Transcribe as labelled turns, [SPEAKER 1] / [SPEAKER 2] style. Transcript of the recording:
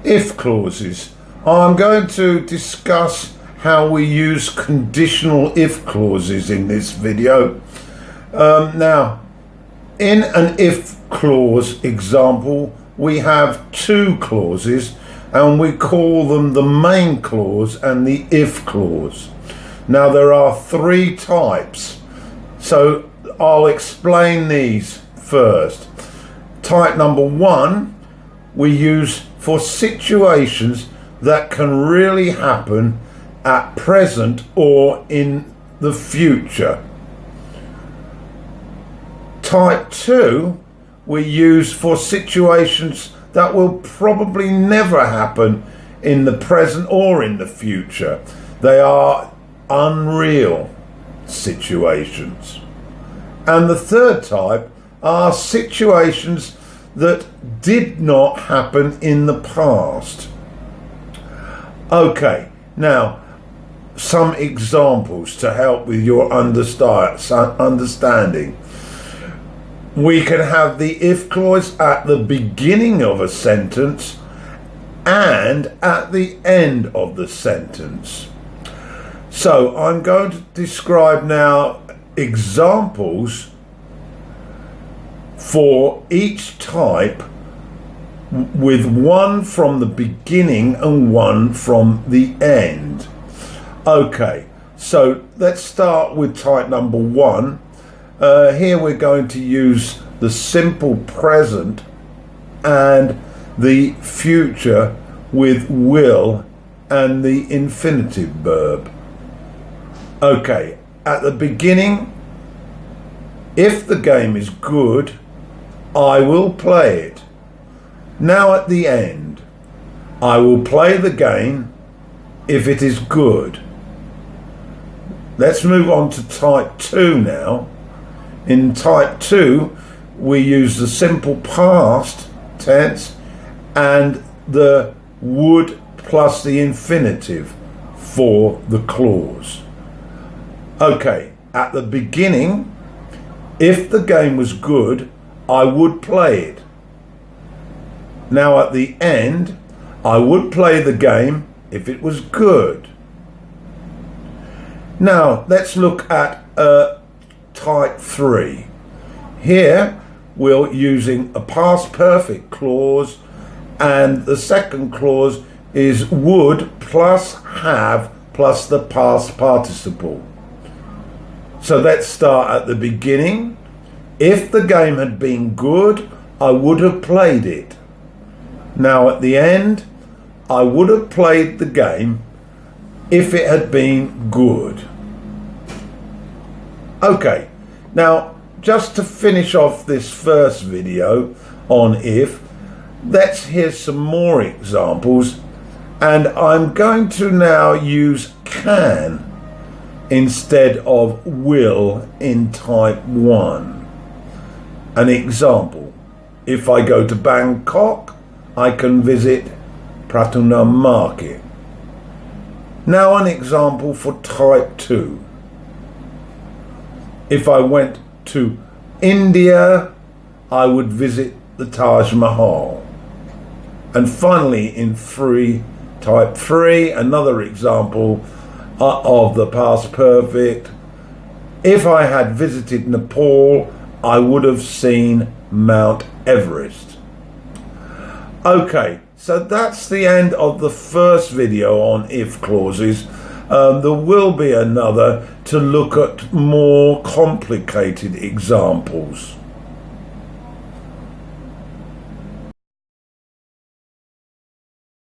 [SPEAKER 1] if clauses. I'm going to discuss how we use conditional if clauses in this video. Now, in an if clause example, we have two clauses and we call them the main clause and the if clause. Now, there are three types, so I'll explain these first. Type number one, we use for situations that can really happen at present or in the future. Type 2 we use for situations that will probably never happen in the present or in the future. They are unreal situations. And the third type are situations that did not happen in the past. Okay, now some examples to help with your understanding. We can have the if clause at the beginning of a sentence and at the end of the sentence. So I'm going to describe now examples for each type, with one from the beginning and one from the end. Okay, so let's start with type number one. Here we're going to use the simple present and the future with will and the infinitive verb. Okay, at the beginning, if the game is good, I will play it. Now at the end, I will play the game if it is good. Let's move on to type 2 now. In type 2, we use the simple past tense and the would plus the infinitive for the clause. Okay, at the beginning, if the game was good, I would play it. Now at the end, I would play the game if it was good. Now let's look at type 3. Here we're using a past perfect clause, and the second clause is would plus have plus the past participle. So let's start at the beginning. If the game had been good, I would have played it. Now at the end, I would have played the game if it had been good. Okay, now just to finish off this first video on if, let's hear some more examples, and I'm going to now use can instead of will in type 1. An example: if I go to Bangkok, I can visit Pratunam Market. Now an example for type 2. If I went to India, I would visit the Taj Mahal. And finally in type 3, another example of the past perfect. If I had visited Nepal, I would have seen Mount Everest. Okay, so that's the end of the first video on if clauses. There will be another to look at more complicated examples.